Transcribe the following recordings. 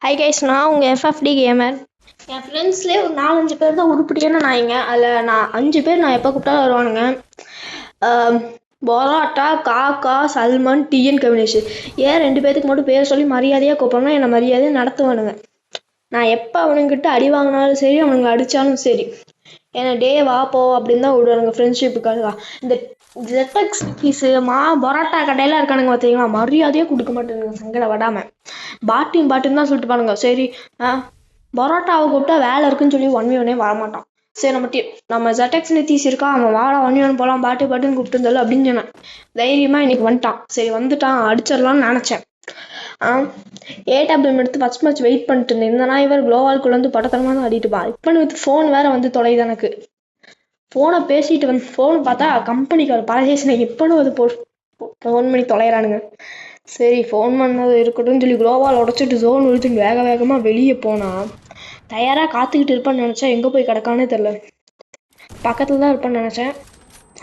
Hi guys, நான் உங்கள் FFT gamer. என் ஃப்ரெண்ட்ஸ்லேயே ஒரு 4-5 பேர் தான் உருப்படியான நாய்ங்க. அதில் நான் 5 பேர் நான் எப்போ கூப்பிட்டாலும் வருவானுங்க. பொராட்டா, காக்கா, சல்மான், டிஎன் கவினேஷ். ஏன் 2 பேருக்கு மட்டும் பேர் சொல்லி மரியாதையாக கூப்பிடணும், என்னை மரியாதையாக நடத்துவானுங்க. நான் எப்போ அவனுங்கிட்ட அடி வாங்கினாலும் சரி, அவனுங்களை அடித்தாலும் சரி, ஏன்னா டே வா போ அப்படின்னு தான் விடுவானுங்க ஃப்ரெண்ட்ஷிப்புக்காக. இந்த ஜெட்டக்ஸ் பீஸு பொராட்டா கடையெல்லாம் இருக்கானுங்க பார்த்தீங்களா, மரியாதையே கொடுக்க மாட்டேங்குங்க சங்கடை விடாமல். பாட்டுன்னு தான் சொல்லிட்டு பாருங்க. சரி, பரோட்டாவை கூப்பிட்டா வேலை இருக்குன்னு சொல்லி 1v1 வரமாட்டான். சரி, நம்ம ஜெட்டக்ஸ் நித்தீஸ் இருக்கா, அவன் வாடா 1v1 போகலாம், பாட்டுன்னு கூப்பிட்டு இருந்தாலும் அப்படின்னு சொன்னேன். தைரியமாக இன்னைக்கு வந்துட்டான். சரி வந்துட்டான், அடிச்சிடலான்னு நினச்சேன். ஏடபிள்யூஎம் எடுத்து ஃபஸ்ட் மேட்ச் வெயிட் பண்ணிட்டு இருந்தேன். இந்த நாய் இவர் குளோவால்குள்ளே வந்து படத்தனமாக தான் ஆடிட்டுப்பா. இப்போ ஃபோன் வேற வந்து தொலைது எனக்கு. ஃபோனை பேசிட்டு வந்து ஃபோன் பார்த்தா கம்பெனிக்கு ஒரு பரதேசனை இப்போன்னு வந்து ஃபோன் பண்ணி தொலைகிறானுங்க. சரி, ஃபோன் பண்ணது இருக்கட்டும் சொல்லி குளோவால் உடச்சிட்டு ஜோன் விழுத்துட்டு வேகமாக வெளியே போனால் தயாராக காத்துக்கிட்டு இருப்பான்னு நினச்சா எங்கே போய் கிடக்கானே தெரில. பக்கத்தில் தான் இருப்பான்னு நினச்சேன்.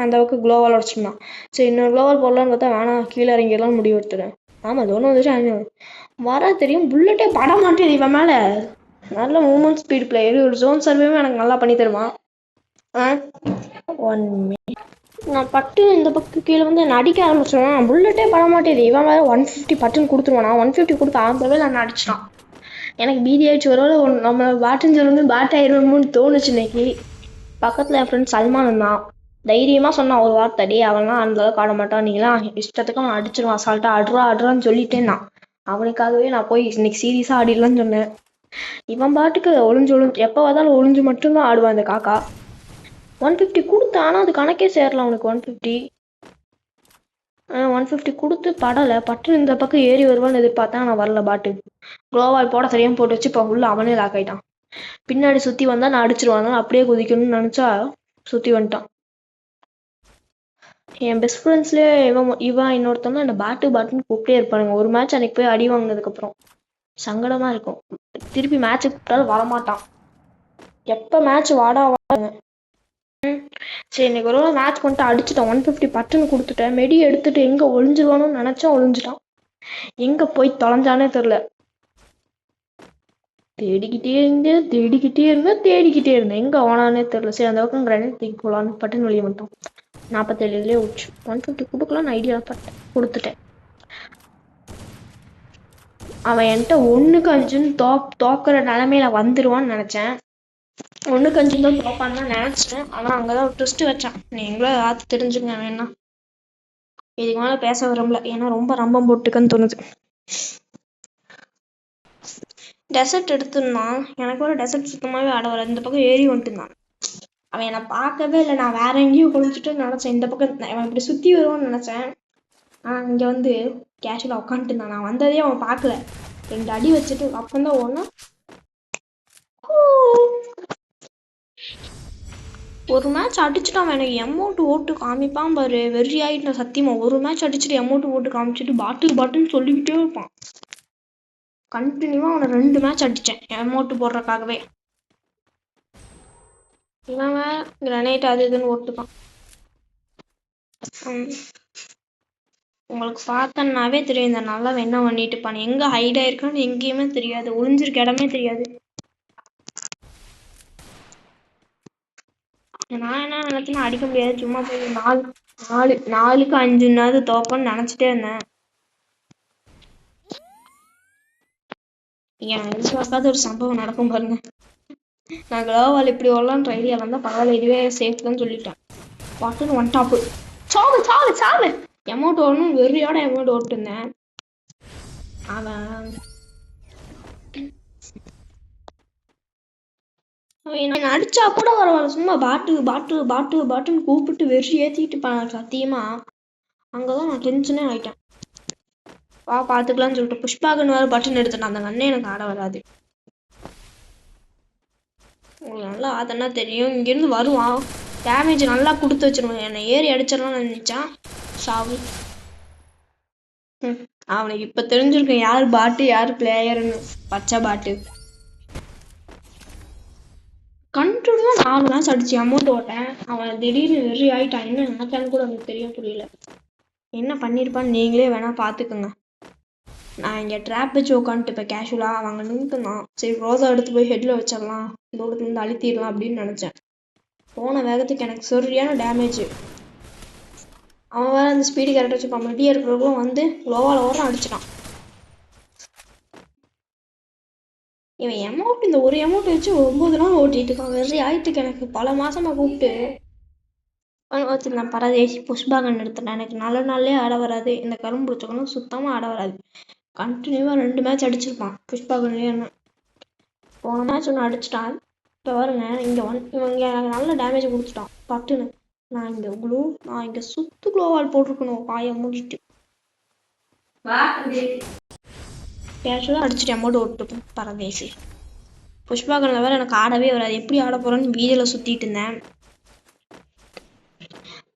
அந்த அளவுக்கு குளோவால் உடச்சிருந்தான். சரி, இன்னொரு குளோவால் போடலான்னு பார்த்தா வேணாம், கீழே இறங்கிடலாம் முடிவு எடுத்துட்டேன். ஆமாம், ஜோன் வந்துச்சு வர தெரியும். புல்லட்டே பட மாட்டேது இவன் மேலே. நல்ல மூவ்மெண்ட் ஸ்பீட் பிளேயர். ஒரு ஜோன் சர்வேவும் எனக்கு நல்லா பண்ணி தருவான். 1 minute நான் பட்டு இந்த பக்கம் கீழே வந்து என்னை அடிக்க ஆரம்பிச்சிடுவான். புல்லட்டே பட மாட்டேது. இவன் வேறு 150 பட்டுன்னு கொடுத்துருவான். 150 கொடுத்து ஆம்பவே நான் அடிச்சிட்டான். எனக்கு பீதி ஆயிடுச்சு. ஒரு நம்ம பேட்டுன்னு சொல்லி பேட் ஆயிடுவோம்னு தோணுச்சு இன்னைக்கு. பக்கத்தில் என் ஃப்ரெண்ட் சல்மான் இருந்தான். தைரியமாக சொன்னான் ஒரு வார்த்தை, அவன்லாம் அந்த அளவுக்கு ஆட மாட்டான், நீங்களாம் இஷ்டத்துக்கு அவன் அடிச்சிருவான், அசால்ட்டாக அடுறான்னு சொல்லிட்டேன். நான் அவனுக்காகவே நான் போய் இன்னைக்கு சீரியஸாக ஆடிடலான்னு சொன்னேன். இவன் பாட்டுக்கு ஒளிஞ்சு எப்போ பார்த்தாலும் ஒளிஞ்சு மட்டும்தான் ஆடுவான் இந்த காக்கா. 150 கொடுத்தான், ஆனால் அது கணக்கே சேரலாம் அவனுக்கு. 150 கொடுத்து படலை. பட்டு இந்த பக்கம் ஏறி வருவான்னு எதிர்பார்த்தேன், நான் வரல. பாட்டு குளோவால் போட சரியாக போட்டு வச்சு இப்போ உள்ள அவனே லாக் ஆகிட்டான். பின்னாடி சுற்றி வந்தால் நான் அடிச்சிருவான். அப்படியே குதிக்கணும்னு நினச்சா சுற்றி வந்துட்டான். என் பெஸ்ட் ஃப்ரெண்ட்ஸ்லேயே இவன் இன்னொருத்தவங்க என்னை பாட்டுன்னு கூப்பிட்டே இருப்பானுங்க. ஒரு மேட்ச் அன்னைக்கு போய் அடி வாங்கினதுக்கப்புறம் சங்கடமாக இருக்கும். திருப்பி மேட்ச்சுக்கு கூப்பிட்டாலும் வரமாட்டான். எப்போ மேட்ச் வாடா வாங்க. சரி, இன்னைக்கு ஒரு மேட்ச் பண்ணிட்டு அடிச்சுட்டான். 150 பட்டுன்னு கொடுத்துட்டேன். மெடி எடுத்துட்டு எங்கே ஒளிஞ்சிருவானு நினச்சா ஒளிஞ்சிட்டான். எங்கே போய் தொலைஞ்சானே தெரில. தேடிக்கிட்டே இருந்தேன் எங்கே ஓனானே தெரில. சரி, அந்த பக்கம் கிரனேட் தூக்கி போகலான்னு பட்டுன்னு வெளியே வந்துட்டோம். 47 உச்சு. 150 கொடுக்கலான்னு ஐடியா கொடுத்துட்டேன். அவன் என்கிட்ட 1-5 தோக்குற நிலைமையில வந்துடுவான்னு நினச்சேன். 1-5 தான் தோப்பான்னு தான் நினச்சேன். ஆனால் அங்கே தான் ஒரு ட்விஸ்ட் வச்சான். நீங்களும் ஏதாவது தெரிஞ்சுங்க வேணா. இதுக்கு மேலே பேச விரும்பல, ஏன்னா ரொம்ப ரம்பம் போட்டுக்கன்னு தோணுது. டெசர்ட் எடுத்துருந்தான். எனக்கு ஒரு டெசர்ட் சுத்தமாகவே ஆட வர. இந்த பக்கம் ஏறி வந்துட்டுருந்தான். அவன் என்னை பார்க்கவே இல்லை. நான் வேற எங்கேயும் குளிச்சுட்டு நினச்சேன். இந்த பக்கம் அவன் இப்படி சுற்றி வருவான்னு நினச்சேன். ஆனால் இங்கே வந்து கேஷுவலாக உட்காந்துட்டு இருந்தான். நான் வந்ததே அவன் பார்க்கல. 2 அடி வச்சுட்டு அப்பந்தான் ஒன்று ஒரு மேட்ச் அடிச்சுட்டு அவன் எனக்கு எமௌண்ட் ஓட்டு காமிப்பான் பாரு. வெறி ஆகிட்டு சத்தியமாக. ஒரு மேட்ச் அடிச்சுட்டு எமௌண்ட் ஓட்டு காமிச்சிட்டு பாட்டுன்னு சொல்லிக்கிட்டே இருப்பான். கண்டினியூவாக அவனை 2 மேட்ச் அடித்தேன் எமௌண்ட் போடுறதுக்காகவே. இவன் கிரனைட் அது இதுன்னு ஓட்டுப்பான். உங்களுக்கு பார்த்தனாவே தெரியும் இந்த நல்லா என்ன பண்ணிட்டு இருப்பான். எங்கே ஹைட் ஆயிருக்கான்னு எங்கேயுமே தெரியாது. ஒளிஞ்சிருக்க இடமே தெரியாது. நான் என்ன நினைச்சேன்னா அடிக்க முடியாது, சும்மா போய் 4-5 தோப்பன்னு நினைச்சிட்டே இருந்தேன். என் எதிர்பார்க்காத ஒரு சம்பவம் நடக்கும் பாருங்க. நான் குளோவால் இப்படி வரலான்னு ஐடியாவில் இருந்தால் பரவாயில்ல, இதுவே சேஃப் தான் சொல்லிட்டேன். பட்டுன்னு 1 டாப்பு. சாவு எமௌண்ட் ஓடணும் வெறியோட எமௌண்ட் ஓட்டுருந்தேன். அவன் அடிச்சா கூட பரவாயில்ல, சும்மா பாட்டுன்னு கூப்பிட்டு வெறி ஏற்றிட்டு சத்தியமா அங்கதான் நான் டென்ஷனே ஆயிட்டேன். பார்த்துக்கலாம்னு சொல்லிட்டு புஷ்பாகன் வேறு பட்டன் எடுத்துட்டான். அந்த அண்ணன் எனக்கு ஆட வராது. உங்களுக்கு நல்லா ஆதன்னா தெரியும். இங்கேருந்து வருவான், டேமேஜ் நல்லா கொடுத்து வச்சிருவான். என்னை ஏறி அடிச்சிடலாம்னு நினைச்சான். சாவு. அவனுக்கு இப்போ தெரிஞ்சிருக்கேன் யார் பாட்டு யார் பிளேயர்னு. பச்சை பாட்டு கண்ட்ரோல் தான் 4 மேட்ச் அடிச்சு அமௌண்ட் ஓட்டேன். அவன் திடீர்னு வெறி ஆயிட்டான். என்ன நினைச்சான்னு கூட அவனுக்கு புரியல. என்ன பண்ணியிருப்பான்னு நீங்களே வேணா பார்த்துக்குங்க. நான் இங்கே ட்ராப் வச்சு உட்காந்துட்டு இப்போ கேஷுவலாக அவங்க நின்றுனான். சரி ரோஸா எடுத்து போய் ஹெட்டில் வச்சிடலாம், தூரத்துலேருந்து அழுத்திடலாம் அப்படின்னு நினச்சேன். போன வேகத்துக்கு எனக்கு சரியான டேமேஜ். அவன் வேற அந்த ஸ்பீடு கரெக்டாக வச்சுப்பான். மெட்டி இருக்கிறவங்களும் வந்து க்ளோவால் ஓரம் அடிச்சிட்டான். இவன் அமௌண்ட் இந்த ஒரு அமௌண்ட் வச்சு 9 நாள் ஓட்டிட்டு இருக்கான். வெறி ஆயிட்டுக்கு எனக்கு. பல மாசமா கூப்பிட்டு நான் பரதேசி புஷ்பாகன் எடுத்துட்டேன். எனக்கு நல்ல நாள்லேயே ஆட வராது, இந்த கரும்பு பிடிச்சக்கணும் சுத்தமாக ஆட வராது. கண்டினியூவாக 2 மேட்ச் அடிச்சிருப்பான் புஷ்பாகன்லேயே. என்ன போன மேட்ச் ஒன்று அடிச்சிட்டான். இப்போ பாருங்க இங்கே இவங்க எனக்கு நல்ல டேமேஜ் கொடுத்துட்டான் பட்டுன்னு. நான் இங்கே சுத்து க்ளோவால் போட்டிருக்கணும் வாயை மூடிட்டு. கேஷுவலாக அடிச்சுட்டு அமௌண்ட் ஓட்டுப்போம் பரதேசி. புஷ்பாகனில் வேறு எனக்கு ஆடவே வராது. எப்படி ஆட போகிறேன்னு வீதியில் சுற்றிட்டு இருந்தேன்.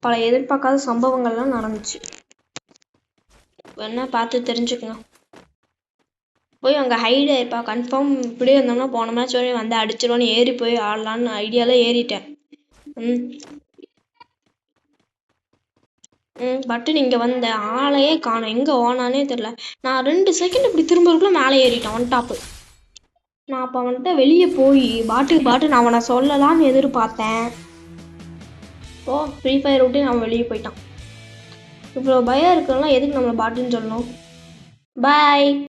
பல எதிர்பார்க்காத சம்பவங்கள்லாம் நடந்துச்சு. வேணா பார்த்து தெரிஞ்சுக்கங்க. போய் அங்கே ஹைட் ஆயிருப்பா கன்ஃபார்ம். இப்படியே இருந்தோம்னா போன மேட்ச் வரையும் வந்து அடிச்சிடுவோன்னு ஏறி போய் ஆடலான்னு ஐடியாவில் ஏறிட்டேன். பட்டு நீங்கள் வந்த ஆளையே காணும், எங்கே ஓனானே தெரில. நான் 2 செகண்ட் இப்படி திரும்பக்குள்ள மேலே ஏறிட்டேன் ஒன் டாப்பு. நான் அப்போ அவன்கிட்ட வெளியே போய் பாட்டு நான் அவனை சொல்லலான்னு எதிர்பார்த்தேன். ஓ ஃப்ரீ ஃபயர் விட்டு அவன் வெளியே போயிட்டான். இவ்வளோ பயம் இருக்கலாம், எதுக்கு நம்மளை பாட்டுன்னு சொல்லணும். பாய்.